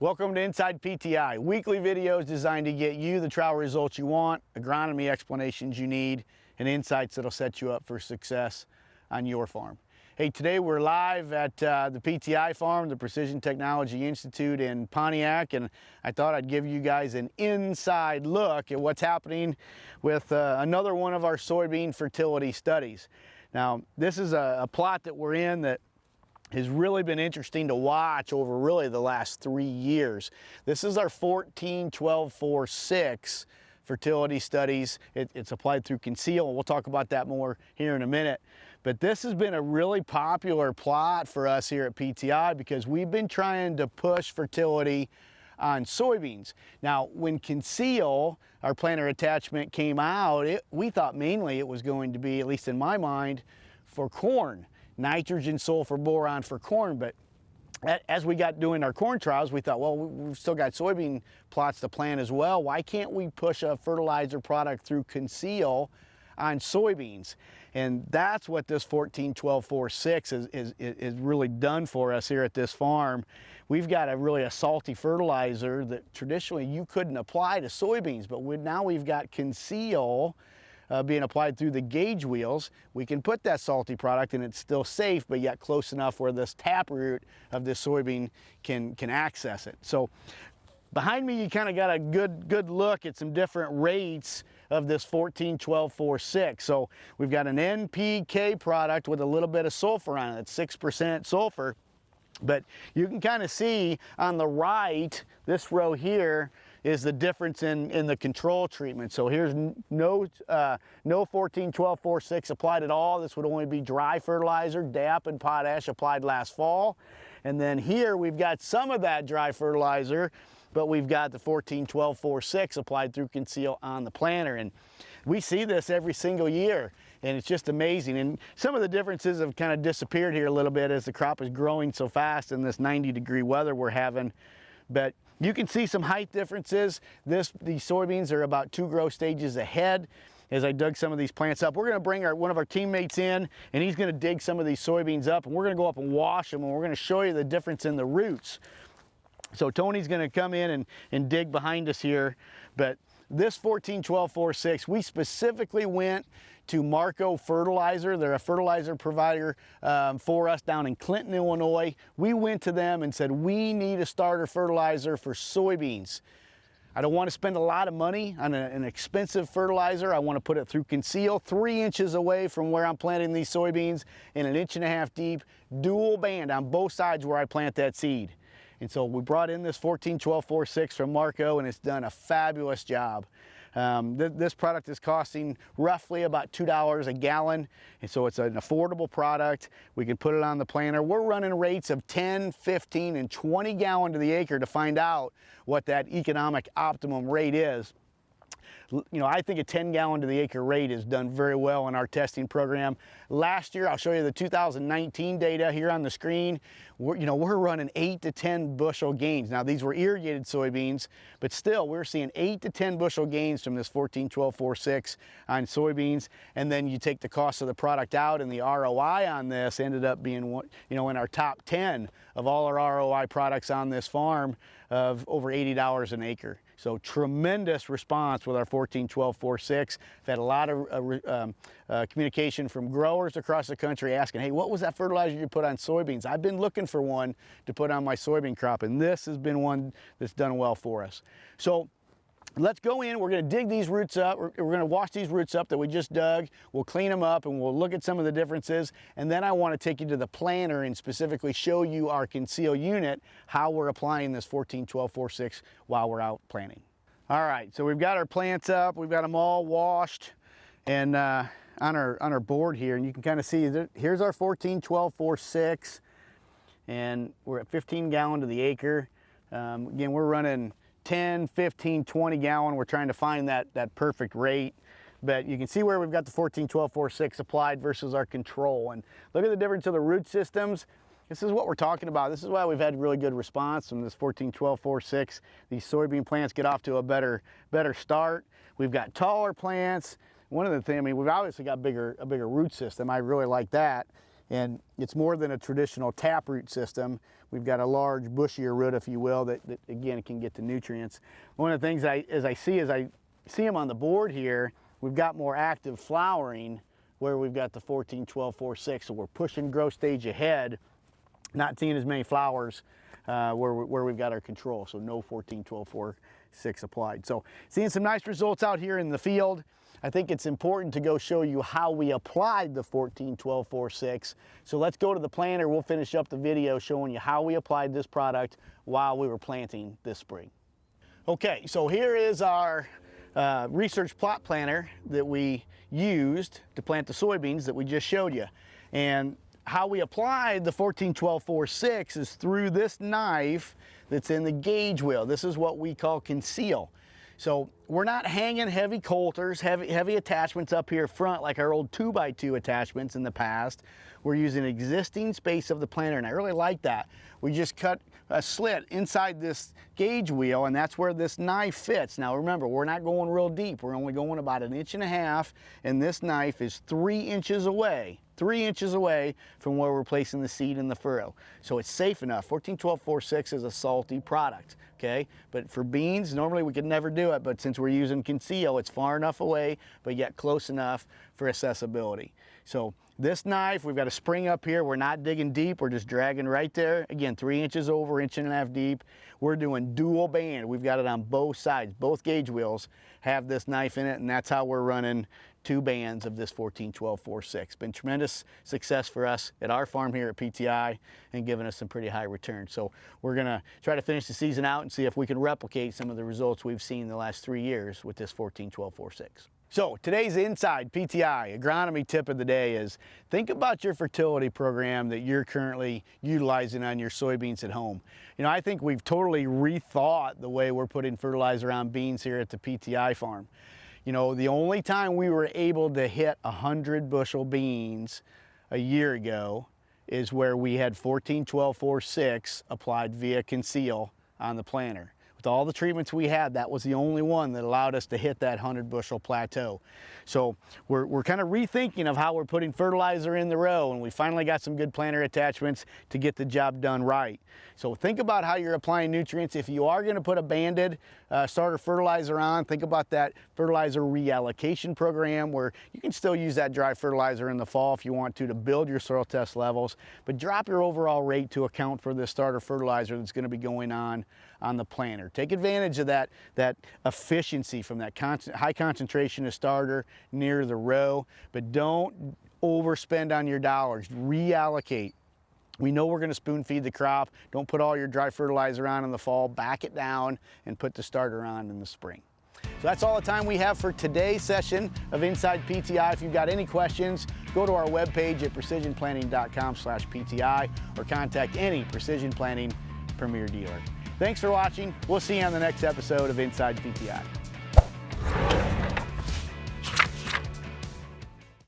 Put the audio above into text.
Welcome to Inside PTI, weekly videos designed to get you the trial results you want, agronomy explanations you need, and insights that'll set you up for success on your farm. Hey, today we're live at the PTI farm, the Precision Technology Institute in Pontiac, and I thought I'd give you guys an inside look at what's happening with another one of our soybean fertility studies. Now, this is a plot that we're in that has really been interesting to watch over really the last 3 years. This is our 14-12-4-6 fertility studies. It's applied through Conceal, and we'll talk about that more here in a minute. But this has been a really popular plot for us here at PTI because we've been trying to push fertility on soybeans. Now, when Conceal, our planter attachment, came out, we thought mainly it was going to be, at least in my mind, for corn. Nitrogen, sulfur, boron for corn, but as we got doing our corn trials, we thought, well, we've still got soybean plots to plant as well. Why can't we push a fertilizer product through Conceal on soybeans? And that's what this 14-12-4-6 is really done for us here at this farm. We've got a salty fertilizer that traditionally you couldn't apply to soybeans, but now we've got Conceal being applied through the gauge wheels. We can put that salty product and it's still safe, but yet close enough where this taproot of this soybean can access it. So behind me, you kind of got a good look at some different rates of this 14-12-4-6. So we've got an NPK product with a little bit of sulfur on it. It's 6% sulfur. But you can kind of see on the right, this row here is the difference in the control treatment. So here's no 14-12-4-6 applied at all. This would only be dry fertilizer, DAP and potash applied last fall. And then here we've got some of that dry fertilizer, but we've got the 14-12-4-6 applied through Conceal on the planter. And we see this every single year, and it's just amazing. And some of the differences have kind of disappeared here a little bit as the crop is growing so fast in this 90-degree weather we're having. But you can see some height differences. These soybeans are about 2 growth stages ahead. As I dug some of these plants up, we're going to bring one of our teammates in, and he's going to dig some of these soybeans up, and we're going to go up and wash them, and we're going to show you the difference in the roots. So Tony's going to come in and dig behind us here. But this 14-12-4-6, we specifically went to Marco Fertilizer. They're a fertilizer provider for us down in Clinton, Illinois. We went to them and said, we need a starter fertilizer for soybeans. I don't want to spend a lot of money on an expensive fertilizer. I want to put it through Conceal, 3 inches away from where I'm planting these soybeans, and 1.5 inches deep, dual band on both sides where I plant that seed. And so we brought in this 14-12-4-6 from Marco, and it's done a fabulous job. This product is costing roughly about $2 a gallon, and so it's an affordable product. We can put it on the planter. We're running rates of 10, 15, and 20 gallon to the acre to find out what that economic optimum rate is. You know, I think a 10 gallon to the acre rate is done very well in our testing program. Last year, I'll show you the 2019 data here on the screen. We're running 8 to 10 bushel gains. Now, these were irrigated soybeans, but still, we're seeing 8 to 10 bushel gains from this 14-12-4-6 on soybeans. And then you take the cost of the product out, and the ROI on this ended up being, in our top 10 of all our ROI products on this farm of over $80 an acre. So tremendous response with our 14-12-4-6. I've had a lot of communication from growers across the country asking, hey, what was that fertilizer you put on soybeans? I've been looking for one to put on my soybean crop, and this has been one that's done well for us. So let's go in. We're going to dig these roots up. We're going to wash these roots up that we just dug. We'll clean them up, and we'll look at some of the differences. And then I want to take you to the planter and specifically show you our Conceal unit, how we're applying this 14-12-4-6 while we're out planting. All right, so we've got our plants up. We've got them all washed and on our board here. And you can kind of see, here's our 14-12-4-6. And we're at 15 gallon to the acre. Again, we're running 10, 15, 20 gallon. We're trying to find that perfect rate. But you can see where we've got the 14-12-4-6 applied versus our control. And look at the difference of the root systems. This is what we're talking about. This is why we've had really good response from this 14-12-4-6. These soybean plants get off to a better start. We've got taller plants. One of the things, we've obviously got a bigger root system. I really like that. And it's more than a traditional taproot system. We've got a large bushier root, if you will, that again can get the nutrients. One of the things as I see them on the board here, we've got more active flowering where we've got the 14-12-4-6, so we're pushing growth stage ahead, not seeing as many flowers where we've got our control, so no 14-12-4-6 applied. So seeing some nice results out here in the field. I think it's important to go show you how we applied the 14-12-4-6. So let's go to the planter. We'll finish up the video showing you how we applied this product while we were planting this spring. Okay, so here is our research plot planter that we used to plant the soybeans that we just showed you. And how we applied the 14-12-4-6 is through this knife that's in the gauge wheel. This is what we call conceal. So we're not hanging heavy coulters, heavy attachments up here front like our old 2x2 attachments in the past. We're using existing space of the planter, and I really like that. We just cut a slit inside this gauge wheel, and that's where this knife fits. Now remember, we're not going real deep. We're only going about 1.5 inches, and this knife is 3 inches away. 3 inches away from where we're placing the seed in the furrow. So it's safe enough. 14-12-4-6 is a salty product, okay? But for beans, normally we could never do it, but since we're using conceal, it's far enough away, but yet close enough for accessibility. So this knife, we've got a spring up here. We're not digging deep. We're just dragging right there. Again, 3 inches over, 1.5 inches deep. We're doing dual band. We've got it on both sides. Both gauge wheels have this knife in it, and that's how we're running 2 bands of this 14-12-4-6. Been tremendous success for us at our farm here at PTI and giving us some pretty high returns. So we're gonna try to finish the season out and see if we can replicate some of the results we've seen the last 3 years with this 14-12-4-6. So today's Inside PTI agronomy tip of the day is think about your fertility program that you're currently utilizing on your soybeans at home. You know, I think we've totally rethought the way we're putting fertilizer on beans here at the PTI farm. You know, the only time we were able to hit 100 bushel beans a year ago is where we had 14-12-4-6 applied via conceal on the planter. With all the treatments we had, that was the only one that allowed us to hit that 100 bushel plateau. So we're kind of rethinking of how we're putting fertilizer in the row, and we finally got some good planter attachments to get the job done right. So think about how you're applying nutrients. If you are going to put a banded starter fertilizer on, think about that fertilizer reallocation program where you can still use that dry fertilizer in the fall if you want to build your soil test levels, but drop your overall rate to account for the starter fertilizer that's going to be going on the planter. Take advantage of that efficiency from that high concentration of starter near the row, but don't overspend on your dollars. Reallocate. We know we're going to spoon feed the crop. Don't put all your dry fertilizer on in the fall. Back it down and put the starter on in the spring. So that's all the time we have for today's session of Inside PTI. If you've got any questions, go to our webpage at precisionplanting.com/PTI or contact any Precision Planting Premier dealer. Thanks for watching. We'll see you on the next episode of Inside PTI.